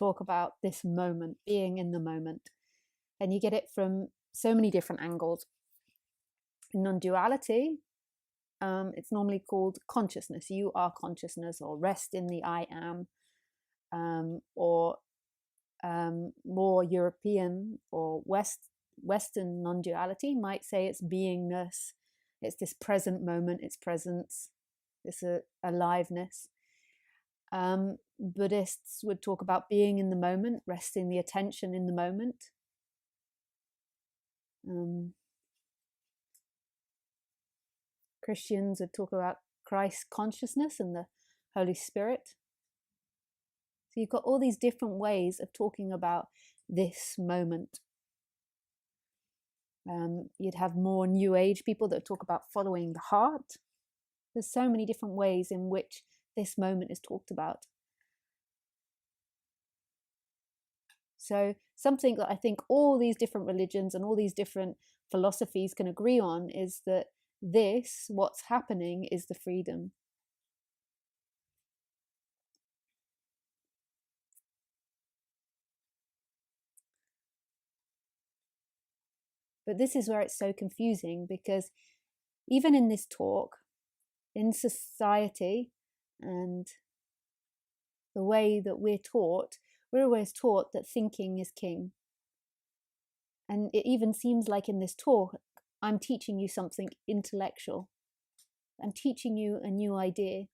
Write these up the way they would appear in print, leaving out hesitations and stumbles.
talk about this moment, being in the moment. And you get it from so many different angles. In non-duality, it's normally called consciousness. You are consciousness, or rest in the I am, or more European or Western non-duality might say it's beingness. It's this present moment, it's presence, it's aliveness. Buddhists would talk about being in the moment, resting the attention in the moment. Christians would talk about Christ consciousness and the Holy Spirit. So you've got all these different ways of talking about this moment. You'd have more New Age people that talk about following the heart. There's so many different ways in which this moment is talked about. So something that I think all these different religions and all these different philosophies can agree on is that this, what's happening, is the freedom. But this is where it's so confusing, because even in this talk, in society and the way that we're always taught that thinking is king. And it even seems like in this talk, I'm teaching you something intellectual. I'm teaching you a new idea.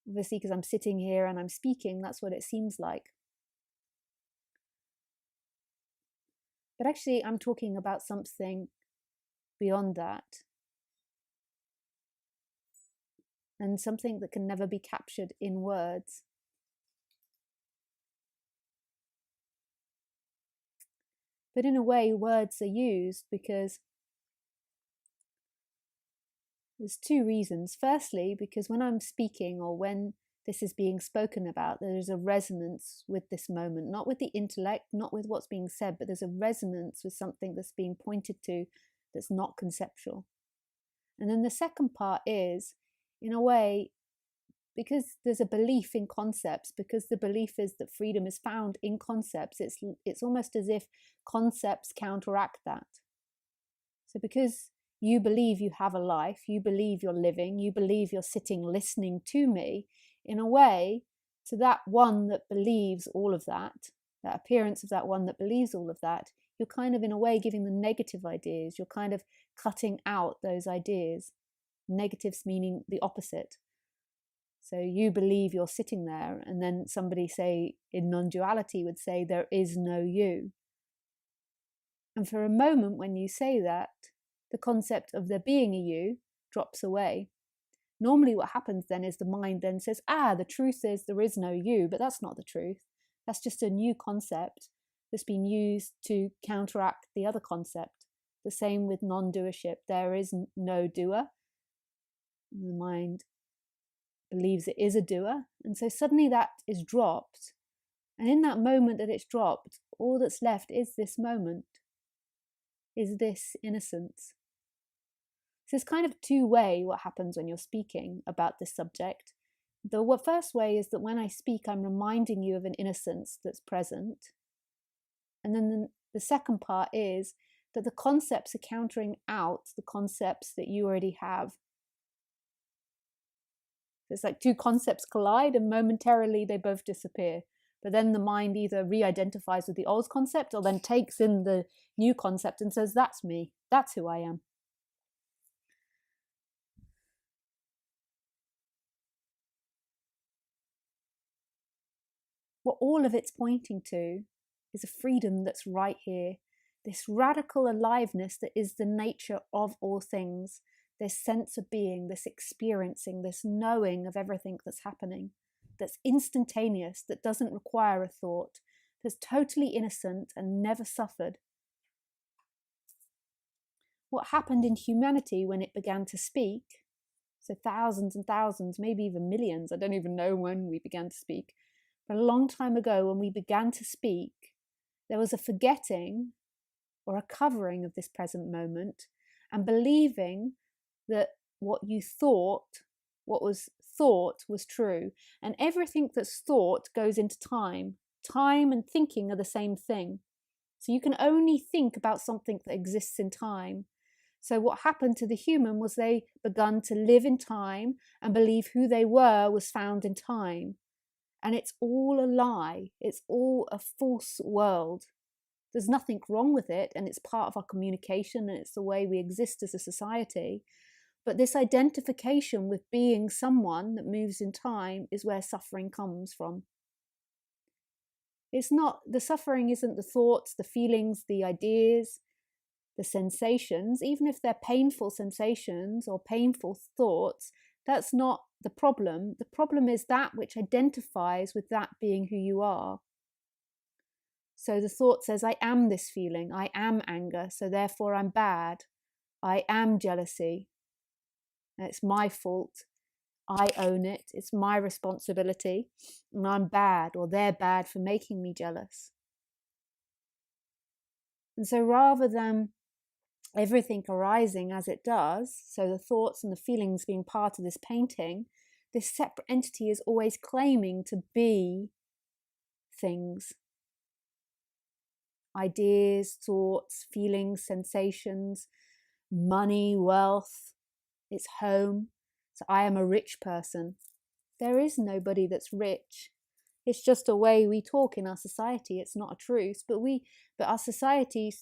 Obviously, because I'm sitting here and I'm speaking, that's what it seems like. But actually, I'm talking about something beyond that. And something that can never be captured in words. But in a way, words are used because there's two reasons. Firstly, because when I'm speaking, or when this is being spoken about, there's a resonance with this moment, not with the intellect, not with what's being said, but there's a resonance with something that's being pointed to that's not conceptual. And then the second part is, in a way, because there's a belief in concepts, because the belief is that freedom is found in concepts, it's almost as if concepts counteract that. So because you believe you have a life, you believe you're living, you believe you're sitting listening to me, in a way, to that one that believes all of that, that appearance of that one that believes all of that, you're kind of in a way giving them negative ideas. You're kind of cutting out those ideas. Negatives meaning the opposite. So you believe you're sitting there, and then somebody, say in non-duality, would say there is no you. And for a moment when you say that, the concept of there being a you drops away. Normally what happens then is the mind then says, the truth is there is no you, but that's not the truth. That's just a new concept that's been used to counteract the other concept. The same with non-doership. There is no doer. The mind believes it is a doer, and so suddenly that is dropped, and in that moment that it's dropped, all that's left is this moment, is this innocence. So it's kind of two-way what happens when you're speaking about this subject. The first way is that when I speak, I'm reminding you of an innocence that's present, and then the second part is that the concepts are countering out the concepts that you already have. It's like two concepts collide and momentarily they both disappear. But then the mind either re-identifies with the old concept or then takes in the new concept and says, that's me, that's who I am. What all of it's pointing to is a freedom that's right here, this radical aliveness that is the nature of all things. This sense of being, this experiencing, this knowing of everything that's happening, that's instantaneous, that doesn't require a thought, that's totally innocent and never suffered. What happened in humanity when it began to speak, so thousands and thousands, maybe even millions, I don't even know when we began to speak, but a long time ago when we began to speak, there was a forgetting or a covering of this present moment and believing that what you thought, what was thought was true. And everything that's thought goes into time. Time and thinking are the same thing. So you can only think about something that exists in time. So what happened to the human was they begun to live in time and believe who they were was found in time. And it's all a lie. It's all a false world. There's nothing wrong with it, and it's part of our communication, and it's the way we exist as a society. But this identification with being someone that moves in time is where suffering comes from. It's not, the suffering isn't the thoughts, the feelings, the ideas, the sensations, even if they're painful sensations or painful thoughts. That's not the problem. The problem is that which identifies with that being who you are. So the thought says, I am this feeling, I am anger, so therefore I'm bad. I am jealousy. It's my fault. I own it. It's my responsibility. And I'm bad, or they're bad for making me jealous. And so rather than everything arising as it does, so the thoughts and the feelings being part of this painting, this separate entity is always claiming to be things. Ideas, thoughts, feelings, sensations, money, wealth, its home. So I am a rich person. There is nobody that's rich. It's just a way we talk in our society. It's not a truth, but our society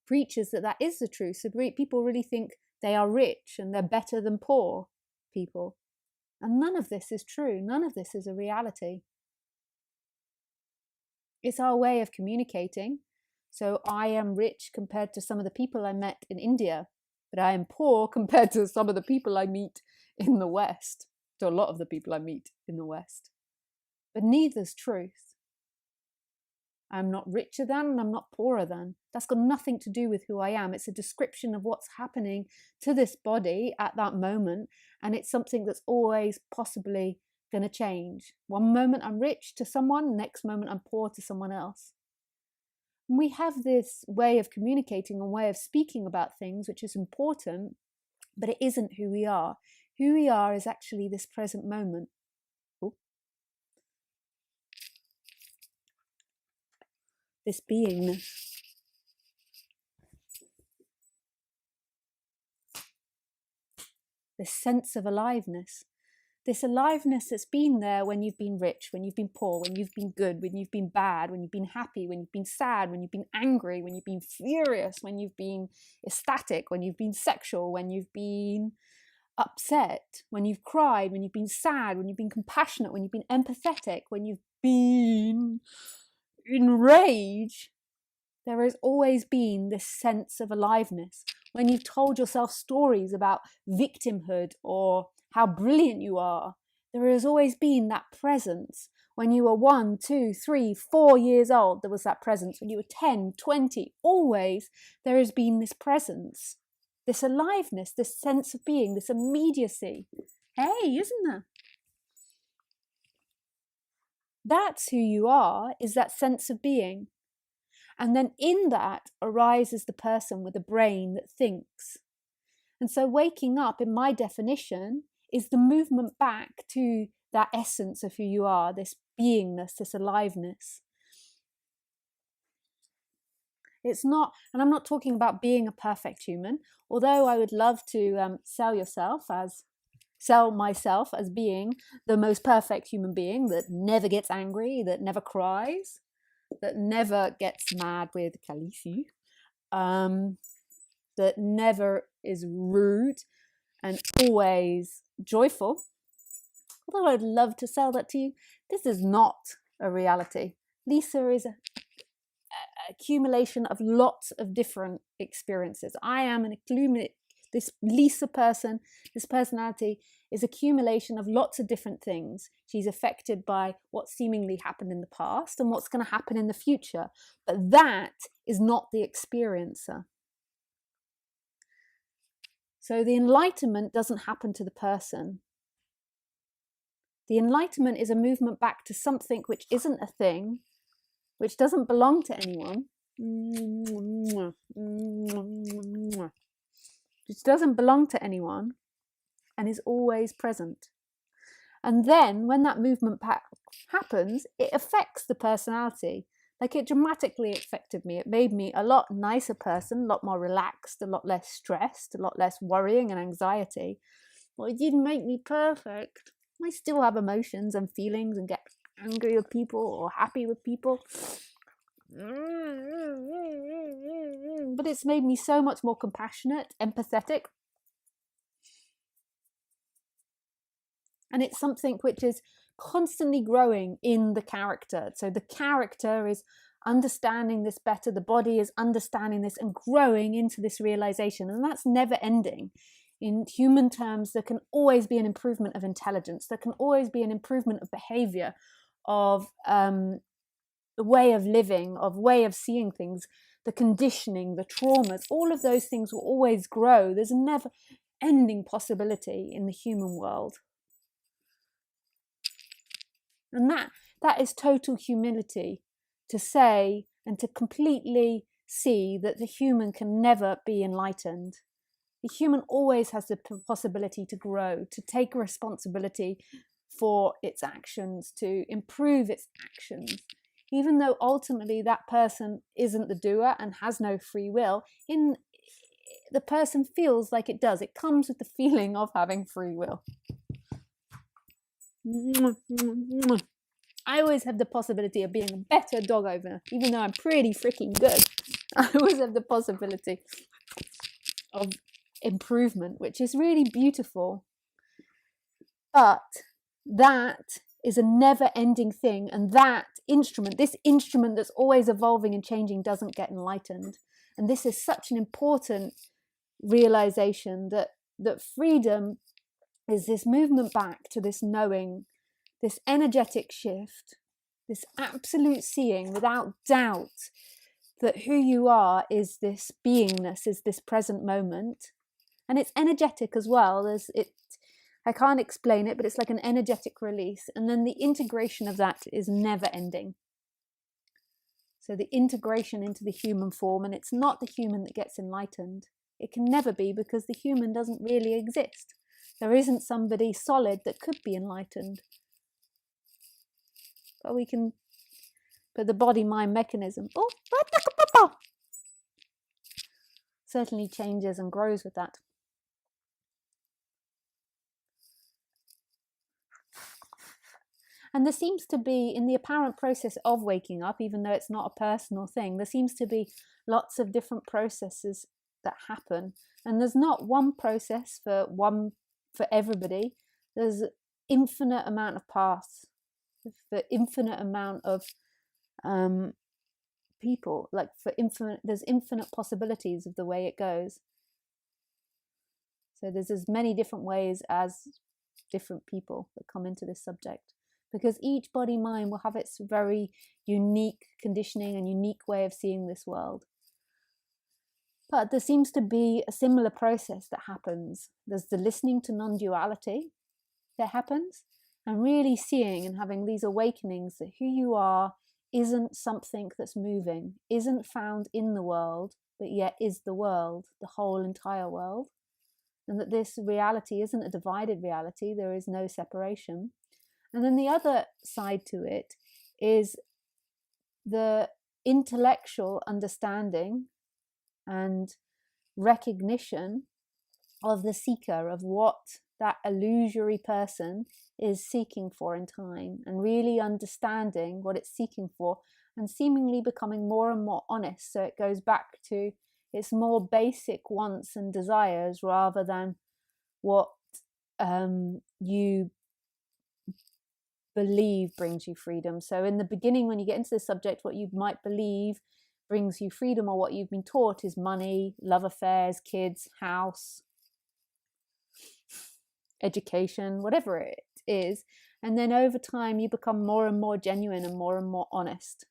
preaches that is the truth. So people really think they are rich and they're better than poor people. And none of this is true. None of this is a reality. It's our way of communicating. So I am rich compared to some of the people I met in India, but I am poor compared to some of the people I meet in the West, to a lot of the people I meet in the West. But neither's truth. I'm not richer than and I'm not poorer than. That's got nothing to do with who I am. It's a description of what's happening to this body at that moment, and it's something that's always possibly going to change. One moment I'm rich to someone, next moment I'm poor to someone else. And we have this way of communicating and way of speaking about things, which is important, but it isn't who we are. Who we are is actually this present moment. Ooh. This beingness. This sense of aliveness. This aliveness that's been there when you've been rich, when you've been poor, when you've been good, when you've been bad, when you've been happy, when you've been sad, when you've been angry, when you've been furious, when you've been ecstatic, when you've been sexual, when you've been upset, when you've cried, when you've been sad, when you've been compassionate, when you've been empathetic, when you've been enraged. There has always been this sense of aliveness. When you've told yourself stories about victimhood or how brilliant you are, there has always been that presence. When you were 1, 2, 3, 4 years old, there was that presence. When you were 10, 20, always there has been this presence, this aliveness, this sense of being, this immediacy. Hey, isn't there? That's who you are, is that sense of being. And then in that arises the person with a brain that thinks. And so waking up, in my definition, is the movement back to that essence of who you are, this beingness, this aliveness. It's not, and I'm not talking about being a perfect human, although I would love to sell myself as being the most perfect human being that never gets angry, that never cries, that never gets mad with Khaleesi, that never is rude and always joyful. Although I'd love to sell that to you, this is not a reality. Lisa is an accumulation of lots of different experiences. I am this Lisa person, this personality is accumulation of lots of different things. She's affected by what seemingly happened in the past and what's going to happen in the future. But that is not the experiencer. So the enlightenment doesn't happen to the person. The enlightenment is a movement back to something which isn't a thing, which doesn't belong to anyone, which doesn't belong to anyone and is always present. And then when that movement happens, it affects the personality. Like, it dramatically affected me. It made me a lot nicer person, a lot more relaxed, a lot less stressed, a lot less worrying and anxiety. Well, it didn't make me perfect. I still have emotions and feelings and get angry with people or happy with people. But it's made me so much more compassionate, empathetic. And it's something which is constantly growing in the character. So the character is understanding this better, the body is understanding this and growing into this realization, and that's never ending. In human terms, there can always be an improvement of intelligence, there can always be an improvement of behavior, of the way of living, of way of seeing things, the conditioning, the traumas, all of those things will always grow. There's a never ending possibility in the human world. And that is total humility, to say and to completely see that the human can never be enlightened. The human always has the possibility to grow, to take responsibility for its actions, to improve its actions. Even though ultimately that person isn't the doer and has no free will, the person feels like it does. It comes with the feeling of having free will. I always have the possibility of being a better dog owner, even though I'm pretty freaking good. I always have the possibility of improvement, which is really beautiful. But that is a never-ending thing, and that instrument, this instrument that's always evolving and changing, doesn't get enlightened. And this is such an important realization, that freedom is this movement back to this knowing, this energetic shift, this absolute seeing without doubt that who you are is this beingness, is this present moment. And it's energetic as well. I can't explain it, but it's like an energetic release. And then the integration of that is never ending. So the integration into the human form, and it's not the human that gets enlightened. It can never be, because the human doesn't really exist. There isn't somebody solid that could be enlightened. But the body-mind mechanism certainly changes and grows with that. And there seems to be, in the apparent process of waking up, even though it's not a personal thing, there seems to be lots of different processes that happen. And there's not one process for everybody. There's infinite amount of paths, for infinite amount of people, like there's infinite possibilities of the way it goes. So there's as many different ways as different people that come into this subject, because each body mind will have its very unique conditioning and unique way of seeing this world. But there seems to be a similar process that happens. There's the listening to non-duality that happens, and really seeing and having these awakenings that who you are isn't something that's moving, isn't found in the world, but yet is the world, the whole entire world. And that this reality isn't a divided reality, there is no separation. And then the other side to it is the intellectual understanding and recognition of the seeker, of what that illusory person is seeking for in time, and really understanding what it's seeking for, and seemingly becoming more and more honest. So it goes back to its more basic wants and desires, rather than what you believe brings you freedom. So in the beginning, when you get into the subject, what you might believe brings you freedom, or what you've been taught, is money, love affairs, kids, house, education, whatever it is. And then over time you become more and more genuine and more honest.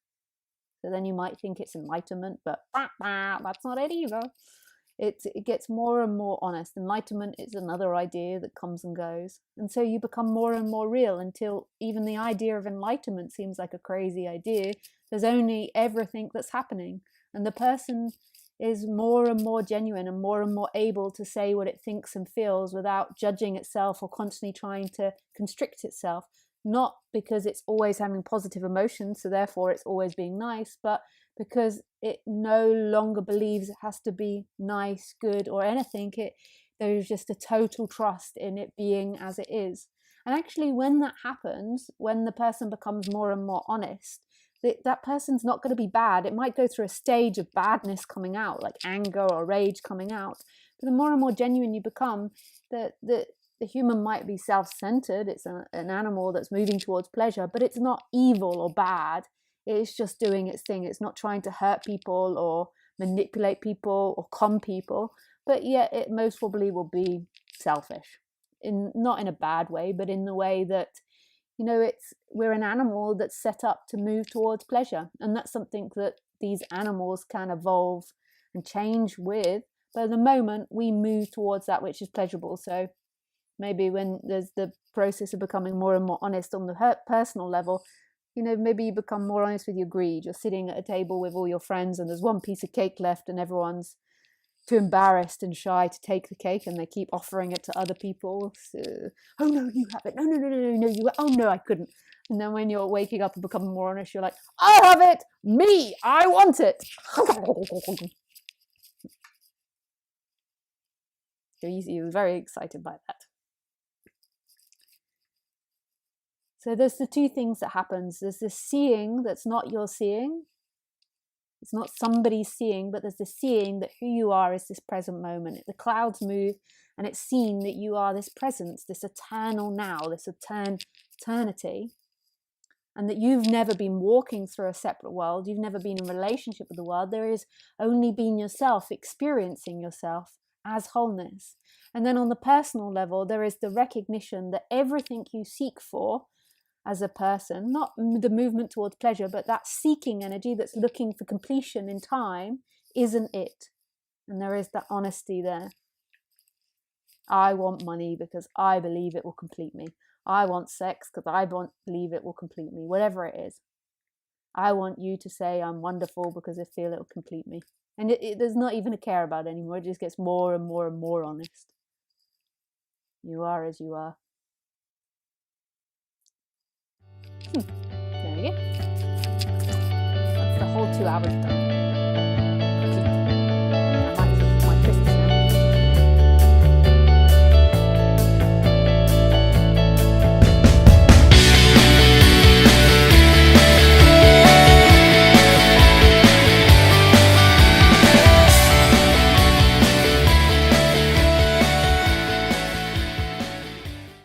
So then you might think it's enlightenment, but that's not it either. It gets more and more honest. Enlightenment is another idea that comes and goes. And so you become more and more real, until even the idea of enlightenment seems like a crazy idea. There's only everything that's happening. And the person is more and more genuine and more able to say what it thinks and feels without judging itself or constantly trying to constrict itself. Not because it's always having positive emotions, so therefore it's always being nice, but because it no longer believes it has to be nice, good, or anything. There's just a total trust in it being as it is. And actually, when that happens, when the person becomes more and more honest, that person's not going to be bad. It might go through a stage of badness coming out, like anger or rage coming out. But the more and more genuine you become, the human might be self-centered. It's an animal that's moving towards pleasure, but it's not evil or bad. It's just doing its thing. It's not trying to hurt people or manipulate people or con people, but yet it most probably will be selfish, not in a bad way, but in the way that, we're an animal that's set up to move towards pleasure. And that's something that these animals can evolve and change with. But at the moment, we move towards that which is pleasurable. So maybe when there's the process of becoming more and more honest on the personal level, maybe you become more honest with your greed. You're sitting at a table with all your friends and there's one piece of cake left and everyone's too embarrassed and shy to take the cake, and they keep offering it to other people. So, oh no, you have it. No, you. Oh no, I couldn't. And then when you're waking up and becoming more honest, you're like, I have it. Me, I want it. So you're very excited by that. So there's the two things that happens. There's this seeing that's not your seeing. It's not somebody's seeing, but there's the seeing that who you are is this present moment. The clouds move and it's seen that you are this presence, this eternal now, this eternity. And that you've never been walking through a separate world. You've never been in relationship with the world. There is only been yourself, experiencing yourself as wholeness. And then on the personal level, there is the recognition that everything you seek for as a person, not the movement towards pleasure, but that seeking energy that's looking for completion in time, isn't it. And there is that honesty there. I want money because I believe it will complete me. I want sex because I believe it will complete me, whatever it is. I want you to say I'm wonderful because I feel it will complete me. And there's not even a care about it anymore. It just gets more and more and more honest. You are as you are. There we go. That's the whole 2 hours done.